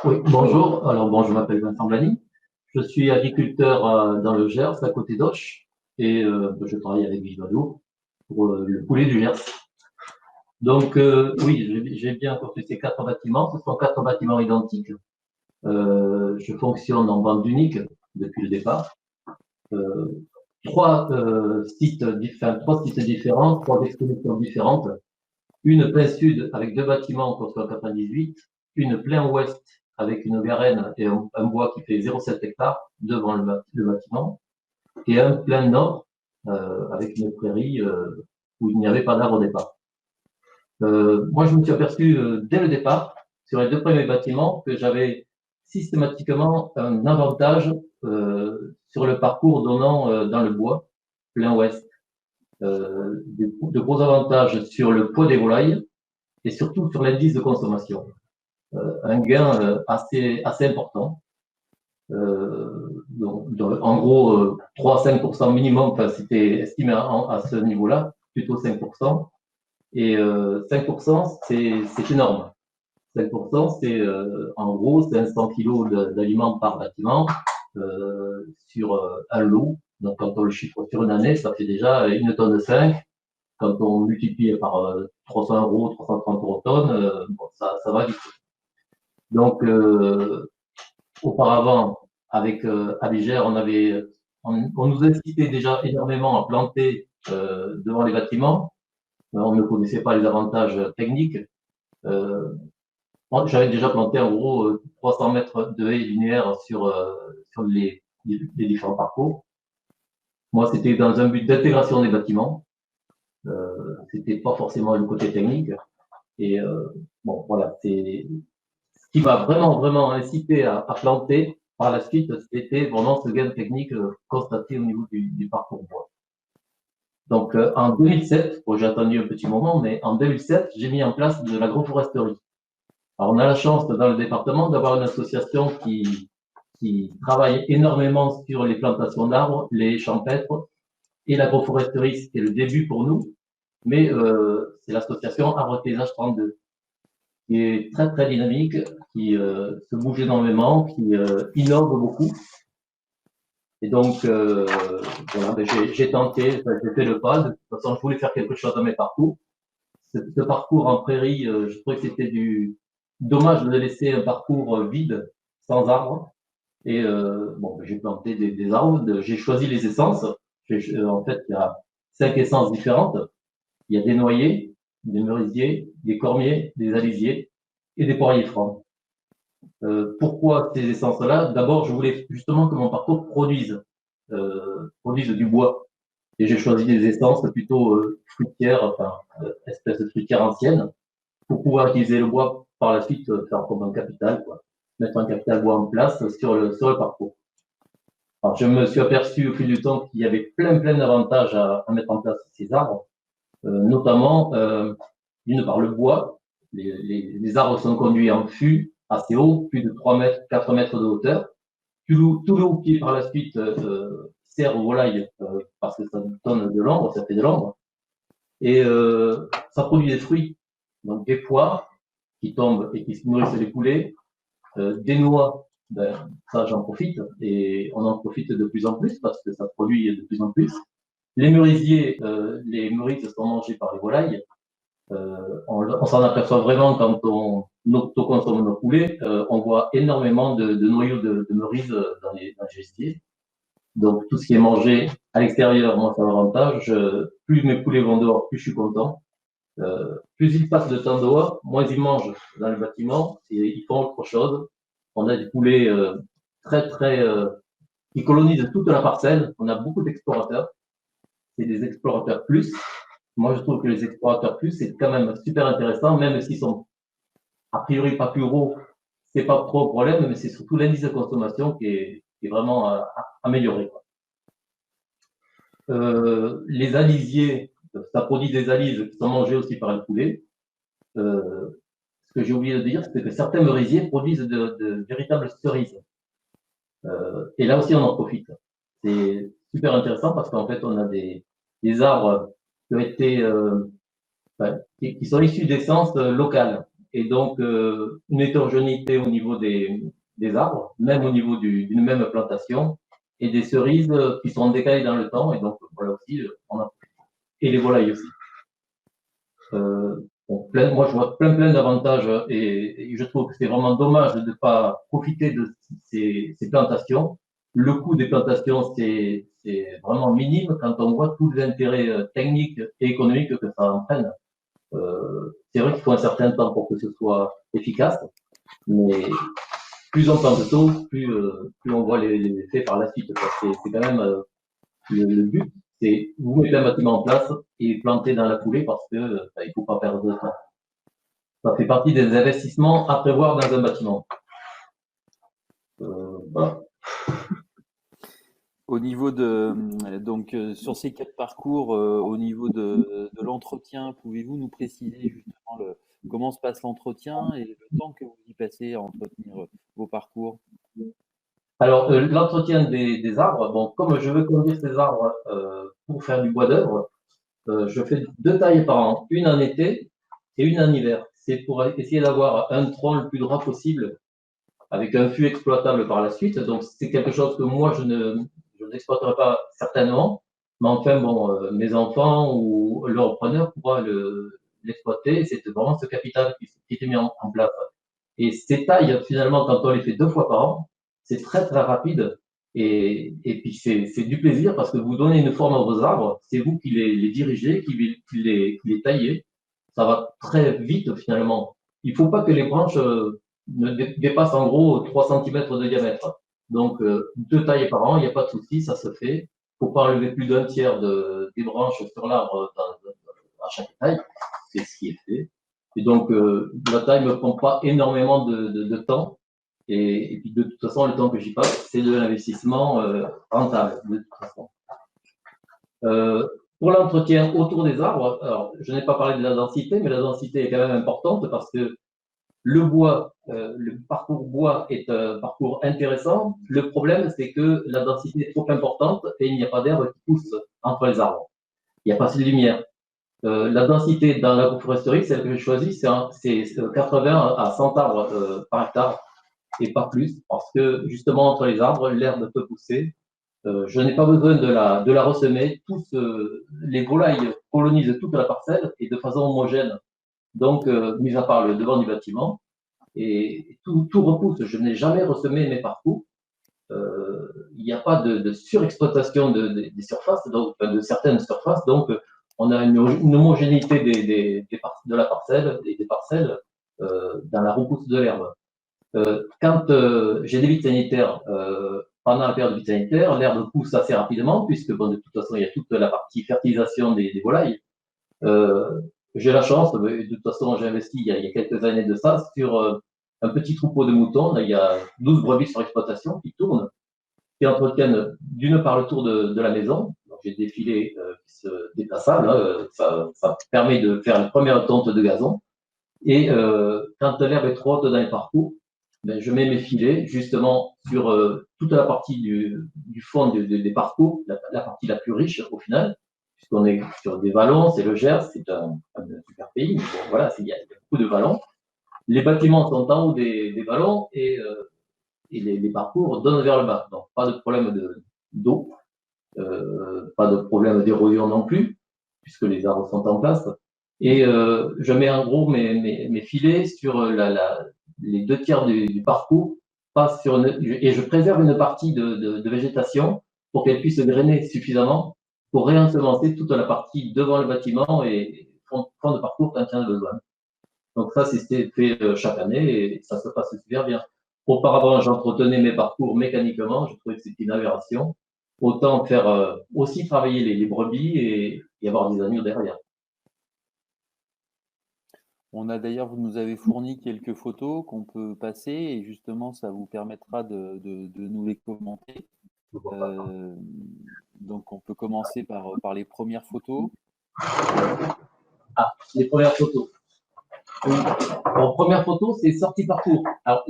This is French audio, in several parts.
Oui, bonjour. Alors, bon, je m'appelle Vincent Blany. Je suis agriculteur dans le Gers, à côté d'Auch, et je travaille avec Vivaldo pour le poulet du Gers. Donc, oui, j'ai bien compris ces quatre bâtiments. Ce sont quatre bâtiments identiques. Je fonctionne en vente unique depuis le départ. Euh, trois sites différents, trois expositions différentes. Une plein sud avec deux bâtiments construits en 98, une plein ouest avec une garenne et un bois qui fait 0,7 hectares devant le bâtiment, et un plein nord avec une prairie où il n'y avait pas d'arbre au départ. Moi, je me suis aperçu dès le départ, sur les deux premiers bâtiments, que j'avais systématiquement un avantage sur le parcours donnant dans le bois, plein ouest. De gros avantages sur le poids des volailles et surtout sur l'indice de consommation. Un gain assez important. En gros, 3 à 5% minimum, enfin, c'était estimé à ce niveau-là, plutôt 5%. Et 5%, c'est énorme. 5%, c'est en gros 500 kilos d'aliments par bâtiment sur un lot. Donc, quand on le chiffre sur une année, ça fait déjà 1 tonne de 5. Quand on multiplie par 300 euros, 330 euros tonne, bon, ça va vite. Donc, auparavant, avec Aligère, on nous incitait déjà énormément à planter devant les bâtiments. On ne connaissait pas les avantages techniques. J'avais déjà planté en gros 300 mètres de haies linéaires sur les différents parcours. Moi, c'était dans un but d'intégration des bâtiments. C'était pas forcément le côté technique. Et bon, voilà, c'est ce qui m'a vraiment incité à planter par la suite, c'était vraiment ce gain technique constaté au niveau du parcours bois. Donc en 2007, bon, j'ai attendu un petit moment, mais en 2007, j'ai mis en place de l'agroforesterie. Alors on a la chance dans le département d'avoir une association qui travaille énormément sur les plantations d'arbres, les champêtres et l'agroforesterie, c'était le début pour nous, mais c'est l'association Arbre-Paysage 32 qui est très dynamique, qui se bouge énormément, qui innove beaucoup. Et donc, voilà, ben, j'ai tenté, j'ai fait le pas. De toute façon, je voulais faire quelque chose dans mes parcours. Ce parcours en prairie, je trouvais que c'était dommage de laisser un parcours vide, sans arbres. Et bon, ben, j'ai planté des arbres, j'ai choisi les essences. En fait, il y a 5 essences différentes. Il y a des noyers, des merisiers, des cormiers, des alisiers et des poiriers francs. Pourquoi ces essences-là? D'abord, je voulais justement que mon parcours produise du bois. Et j'ai choisi des essences plutôt fruitières, enfin, espèces de fruitières anciennes, pour pouvoir utiliser le bois par la suite, faire comme un capital, quoi. Mettre un capital bois en place sur le parcours. Alors, je me suis aperçu au fil du temps qu'il y avait plein d'avantages à mettre en place ces arbres, notamment, d'une part, le bois. Les arbres sont conduits en fût assez haut, plus de 3 mètres, 4 mètres de hauteur. Tout le haut qui, par la suite, sert aux volailles parce que ça donne de l'ombre, ça fait de l'ombre. Et ça produit des fruits, donc des poires qui tombent et qui se nourrissent des poulets, des noix, ben, ça j'en profite et on en profite de plus en plus parce que ça produit de plus en plus. Les merisiers, les merises sont mangées par les volailles. On s'en aperçoit vraiment quand on autoconsomme nos poulets. On voit énormément de noyaux de merises dans les gestiers. Donc tout ce qui est mangé à l'extérieur, moi ça m'avantage. Plus mes poulets vont dehors, plus je suis content. Plus ils passent de temps dehors, moins ils mangent dans le bâtiment et ils font autre chose. On a des poulets qui colonisent toute la parcelle. On a beaucoup d'explorateurs. C'est des explorateurs plus. Moi, je trouve que les explorateurs plus, c'est quand même super intéressant, même s'ils sont a priori pas plus gros, c'est pas trop un problème, mais c'est surtout l'indice de consommation qui est vraiment amélioré, quoi. Les alisiers, ça produit des alises qui sont mangées aussi par le poulet. Ce que j'ai oublié de dire, c'est que certains merisiers produisent de véritables cerises. Et là aussi, on en profite. C'est super intéressant parce qu'en fait, on a des arbres qui ont été, enfin, qui sont issus d'essences locales. et donc une hétérogénéité au niveau des arbres, même au niveau d'une même plantation, et des cerises qui sont décalées dans le temps, et donc voilà aussi, on a, et les volailles aussi. Bon, moi, je vois plein d'avantages et je trouve que c'est vraiment dommage de ne pas profiter de ces plantations. Le coût des plantations, c'est vraiment minime quand on voit tous les intérêts techniques et économiques que ça entraîne. C'est vrai qu'il faut un certain temps pour que ce soit efficace, mais plus on plante tôt, plus on voit les effets par la suite. C'est quand même le but, c'est vous mettez un bâtiment en place et planter dans la foulée parce que il faut pas perdre de temps. Ça fait partie des investissements à prévoir dans un bâtiment. Voilà. Au niveau donc sur ces 4 parcours, au niveau de l'entretien, pouvez-vous nous préciser justement comment se passe l'entretien et le temps que vous y passez à entretenir vos parcours? Alors, l'entretien des arbres, bon, comme je veux conduire ces arbres pour faire du bois d'œuvre, je fais 2 tailles par an, une en été et une en hiver. C'est pour essayer d'avoir un tronc le plus droit possible avec un fût exploitable par la suite. Donc, c'est quelque chose que moi, je n'exploiterai pas certainement. Mais enfin, bon, mes enfants ou le repreneur pourra l'exploiter. C'est vraiment ce capital qui est mis en place. Et ces tailles, finalement, quand on les fait 2 fois par an, c'est très rapide. Et puis, c'est du plaisir parce que vous donnez une forme à vos arbres. C'est vous qui les dirigez, qui les taillez. Ça va très vite, finalement. Il faut pas que les branches ne dépassent en gros 3 cm de diamètre. Donc, 2 tailles par an, il n'y a pas de souci, ça se fait. Il ne faut pas enlever plus d'un tiers des branches sur l'arbre à chaque taille. C'est ce qui est fait. Et donc, la taille ne me prend pas énormément de temps. Et puis, de toute façon, le temps que j'y passe, c'est de l'investissement rentable, de toute façon. Pour l'entretien autour des arbres, alors, je n'ai pas parlé de la densité, mais la densité est quand même importante parce que le bois, le parcours bois est un parcours intéressant. Le problème, c'est que la densité est trop importante et il n'y a pas d'herbe qui pousse entre les arbres. Il n'y a pas assez de lumière. La densité dans l'agroforesterie, celle que j'ai choisie, c'est 80 à 100 arbres par hectare et pas plus, parce que justement entre les arbres, l'herbe peut pousser. Je n'ai pas besoin de la ressemer. Les volailles colonisent toute la parcelle et de façon homogène. Donc, mis à part le devant du bâtiment, et tout repousse. Je n'ai jamais ressemé mes parcours. Il n'y a pas de surexploitation des surfaces, donc de certaines surfaces. Donc, on a une homogénéité de la parcelle et des parcelles dans la repousse de l'herbe. Quand j'ai des vides sanitaires, pendant la période de vide sanitaire, l'herbe pousse assez rapidement, puisque bon, de toute façon, il y a toute la partie fertilisation des volailles. J'ai la chance, de toute façon, j'ai investi il y a quelques années de ça sur un petit troupeau de moutons. Là, il y a 12 brebis sur exploitation qui tournent, qui entretiennent d'une part le tour de la maison. J'ai des filets déplaçables, hein, ça permet de faire une première tonte de gazon. Et quand l'herbe est trop haute dans les parcours, ben, je mets mes filets justement sur toute la partie du fond des parcours, la partie la plus riche au final, puisqu'on est sur des vallons, c'est le Gers, c'est un super pays, mais bon, voilà, il y a beaucoup de vallons. Les bâtiments sont en haut des vallons et les parcours donnent vers le bas. Donc, pas de problème d'eau, pas de problème d'érosion non plus, puisque les arbres sont en place. Et je mets en gros mes filets sur les 2 tiers du parcours, et je préserve une partie de végétation pour qu'elle puisse grainer suffisamment pour réensemencer toute la partie devant le bâtiment et fond de parcours quand il y en a besoin. Donc ça, c'est fait chaque année et ça se passe super bien. Auparavant, j'entretenais mes parcours mécaniquement, je trouvais que c'était une aberration. Autant faire aussi travailler les brebis et avoir des agneaux derrière. On a d'ailleurs, vous nous avez fourni quelques photos qu'on peut passer et justement, ça vous permettra de nous les commenter. Donc, on peut commencer par les premières photos. Ah, les premières photos. En première photo, c'est sortie parcours. Alors,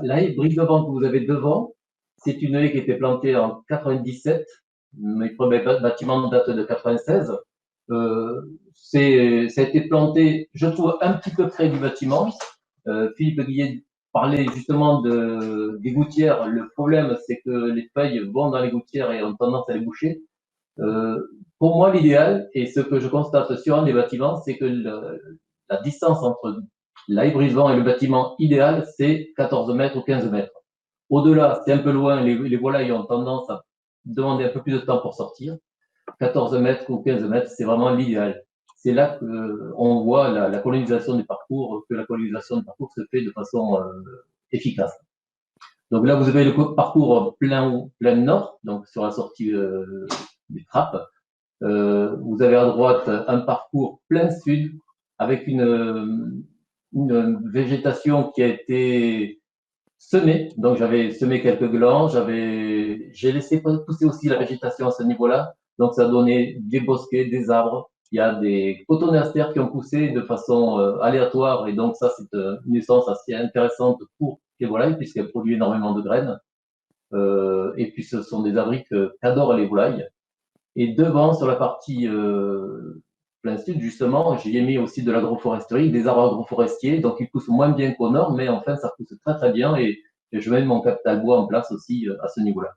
la haie brise de vent que vous avez devant, c'est une haie qui était plantée en 97. Mes premiers bâtiments datent de 96. Ça a été planté, je trouve, un petit peu près du bâtiment. Philippe Guillet parlait justement des gouttières. Le problème, c'est que les feuilles vont dans les gouttières et ont tendance à les boucher. Pour moi, l'idéal, et ce que je constate sur un des bâtiments, c'est que la distance entre l'abreuvoir et le bâtiment idéal, c'est 14 mètres ou 15 mètres. Au-delà, c'est un peu loin, les volailles ont tendance à demander un peu plus de temps pour sortir. 14 mètres ou 15 mètres, c'est vraiment l'idéal. C'est là qu'on voit la colonisation du parcours, que la colonisation du parcours se fait de façon efficace. Donc là, vous avez le parcours plein nord, donc sur la sortie des trappes. Vous avez à droite un parcours plein sud avec une végétation qui a été semée. Donc j'avais semé quelques glands, j'ai laissé pousser aussi la végétation à ce niveau-là. Donc ça a donné des bosquets, des arbres. Il y a des cotonéastères qui ont poussé de façon aléatoire et donc ça c'est une essence assez intéressante pour les volailles puisqu'elles produisent énormément de graines. Et puis ce sont des abris qu'adorent les volailles. Et devant, sur la partie plein sud, justement, j'y ai mis aussi de l'agroforesterie, des arbres agroforestiers, donc ils poussent moins bien qu'au nord, mais enfin, ça pousse très très bien et je mets mon capital bois en place aussi à ce niveau-là.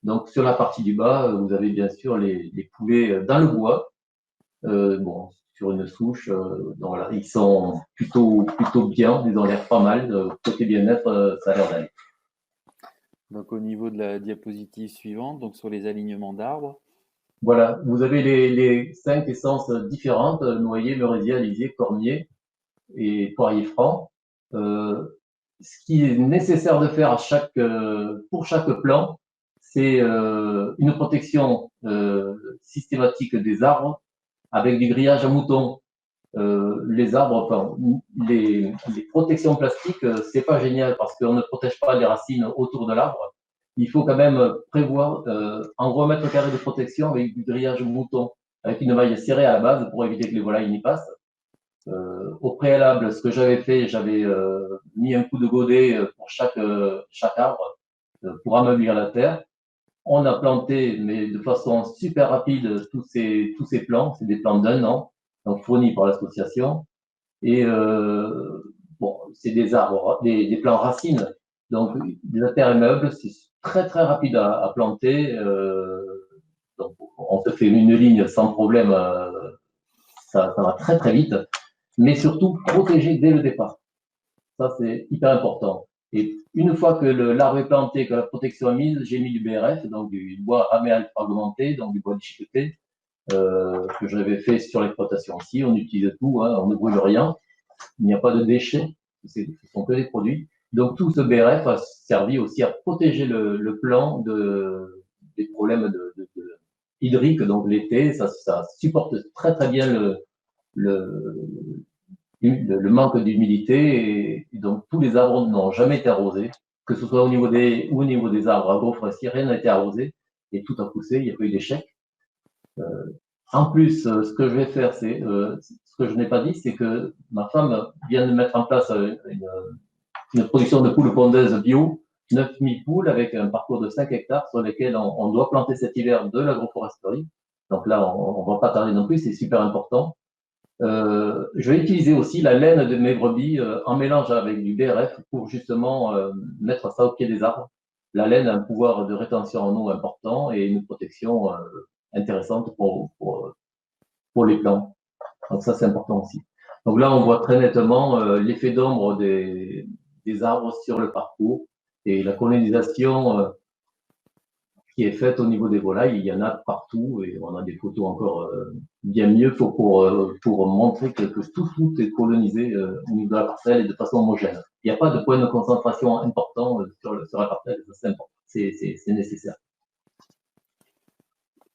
Donc sur la partie du bas, vous avez bien sûr les poulets dans le bois, bon, sur une souche, donc voilà, ils sont plutôt bien, ils ont l'air pas mal, côté bien-être, ça a l'air d'aller. Donc au niveau de la diapositive suivante, donc sur les alignements d'arbres. Voilà, vous avez les 5 essences différentes, noyer, merisier, alisier, cormier et poirier franc. Ce qui est nécessaire de faire pour chaque plan, c'est une protection systématique des arbres avec du grillage à moutons. Les arbres, enfin, les protections plastiques, c'est pas génial parce qu'on ne protège pas les racines autour de l'arbre. Il faut quand même prévoir un gros mètre carré de protection avec du grillage mouton, avec une maille serrée à la base pour éviter que les volailles n'y passent. Au préalable, ce que j'avais fait, j'avais mis un coup de godet pour chaque arbre pour ameublir la terre. On a planté, mais de façon super rapide, tous ces plants. C'est des plants d'un an, donc fournis par l'association. Et bon, c'est des arbres, des plants racines. Donc, la terre est meuble, c'est très très rapide à planter. Donc, on se fait une ligne sans problème, ça va très très vite. Mais surtout, protéger dès le départ. Ça, c'est hyper important. Et une fois que l'arbre est planté, que la protection est mise, j'ai mis du BRF, donc du bois raméal fragmenté, donc du bois déchiqueté, que j'avais fait sur l'exploitation aussi. On utilise tout, hein, on ne brûle rien. Il n'y a pas de déchets, ce sont que des produits. Donc tout ce BRF a servi aussi à protéger le plan des problèmes hydriques. Donc l'été, ça supporte très très bien le manque d'humidité et donc tous les arbres n'ont jamais été arrosés, que ce soit au niveau des arbres agroforestiers, rien n'a été arrosé et tout a poussé, il n'y a pas eu d'échec. En plus, ce que je vais faire, ce que je n'ai pas dit, c'est que ma femme vient de mettre en place une production de poules pondeuses bio, 9000 poules avec un parcours de 5 hectares sur lesquels on doit planter cet hiver de l'agroforesterie. Donc là, on ne va pas tarder non plus, c'est super important. Je vais utiliser aussi la laine de mes brebis en mélange avec du BRF pour justement mettre ça au pied des arbres. La laine a un pouvoir de rétention en eau important et une protection intéressante pour les plants. Donc ça, c'est important aussi. Donc là, on voit très nettement l'effet d'ombre des arbres sur le parcours et la colonisation qui est faite au niveau des volailles. Il y en a partout et on a des photos encore bien mieux pour montrer que tout est colonisé au niveau de la parcelle et de façon homogène. Il n'y a pas de point de concentration important sur la parcelle, c'est important, c'est nécessaire.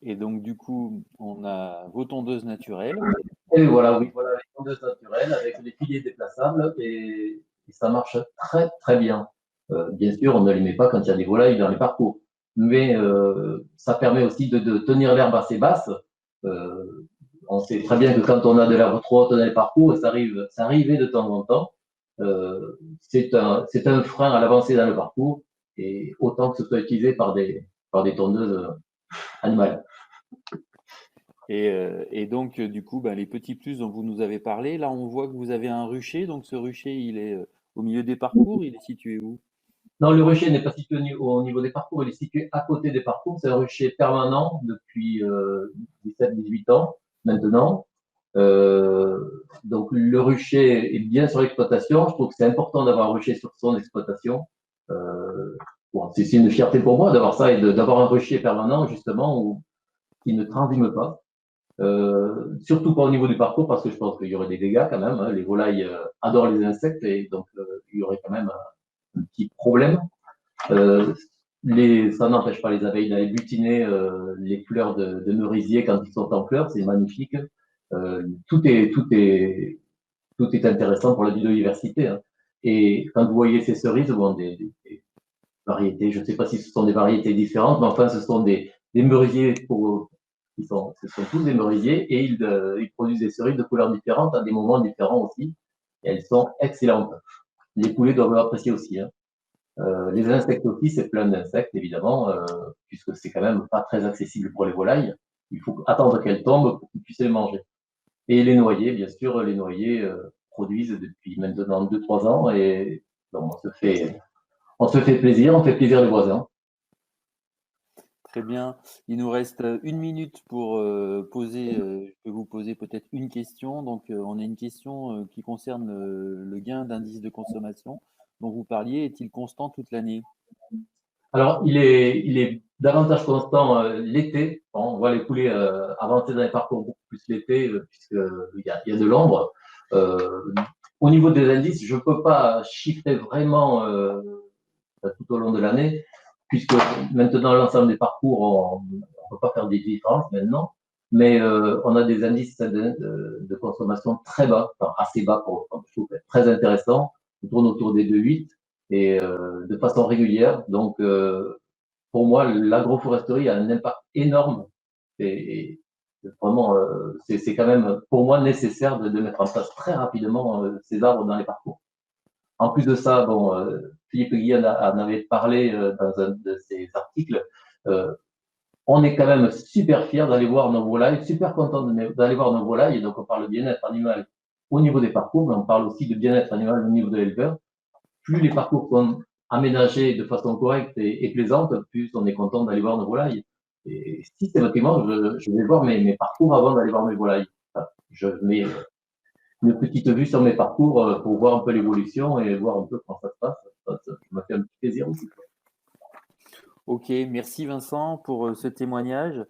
Et donc, du coup, on a vos tondeuses naturelles. Et voilà, oui, voilà les tondeuses naturelles avec les piliers déplaçables et ça marche très très bien. Bien sûr, on ne les met pas quand il y a des volailles dans les parcours, mais ça permet aussi de tenir l'herbe assez basse. On sait très bien que quand on a de l'herbe trop haute dans les parcours, et ça arrivait de temps en temps, c'est un frein à l'avancée dans le parcours et autant que ce soit utilisé par des tondeuses animales. Et donc, du coup, les petits plus dont vous nous avez parlé, là, on voit que vous avez un rucher. Donc, ce rucher, il est au milieu des parcours. Il est situé où? Non, le rucher n'est pas situé au niveau des parcours, il est situé à côté des parcours. C'est un rucher permanent depuis 17-18 ans maintenant. Donc le rucher est bien sur l'exploitation. Je trouve que c'est important d'avoir un rucher sur son exploitation. Bon, c'est une fierté pour moi d'avoir ça et d'avoir un rucher permanent justement qui ne transime pas. Surtout pas au niveau du parcours parce que je pense qu'il y aurait des dégâts quand même, hein. Les volailles adorent les insectes et donc il y aurait quand même un petit problème. Euh, ça n'empêche pas les abeilles d'aller butiner les fleurs de merisier quand ils sont en fleurs, c'est magnifique. Tout est, tout est intéressant pour la biodiversité, hein. Et quand vous voyez ces cerises, bon, des variétés, je ne sais pas si ce sont des variétés différentes, mais enfin, ce sont des merisiers ce sont tous des merisiers et ils produisent des cerises de couleurs différentes à des moments différents aussi. Et elles sont excellentes. Les poulets doivent apprécier aussi, hein. Les insectes aussi, c'est plein d'insectes, évidemment, puisque c'est quand même pas très accessible pour les volailles. Il faut attendre qu'elles tombent pour qu'ils puissent les manger. Et les noyers, bien sûr, les noyers produisent depuis maintenant 2-3 ans et donc on se fait plaisir, on fait plaisir les voisins. Très bien. Il nous reste 1 minute pour poser. Je peux vous poser peut-être une question. Donc, on a une question qui concerne le gain d'indice de consommation dont vous parliez. Est-il constant toute l'année? Alors, il est davantage constant l'été. Bon, on voit les poulets avancer dans les parcours beaucoup plus l'été, puisqu'il y a de l'ombre. Euh, Au niveau des indices, je ne peux pas chiffrer vraiment tout au long de l'année, puisque maintenant l'ensemble des parcours, on ne peut pas faire des différences maintenant, mais on a des indices de consommation très bas, enfin, assez bas pour je trouve très intéressant. On tourne autour des 2,8 et de façon régulière. Donc, pour moi, l'agroforesterie a un impact énorme et vraiment, c'est quand même pour moi nécessaire de mettre en place très rapidement ces arbres dans les parcours. En plus de ça, bon, Philippe Guillen en avait parlé dans un de ses articles. Euh, on est quand même super fiers d'aller voir nos volailles, super content d'aller voir nos volailles. Et donc, on parle de bien-être animal au niveau des parcours, mais on parle aussi de bien-être animal au niveau de l'éleveur. Plus les parcours sont aménagés de façon correcte et plaisante, plus on est content d'aller voir nos volailles. Et systématiquement, je vais voir mes parcours avant d'aller voir mes volailles. Enfin, je mets une petite vue sur mes parcours pour voir un peu l'évolution et voir un peu comment ça se passe. Ça m'a fait un petit plaisir aussi. Ok, merci Vincent pour ce témoignage.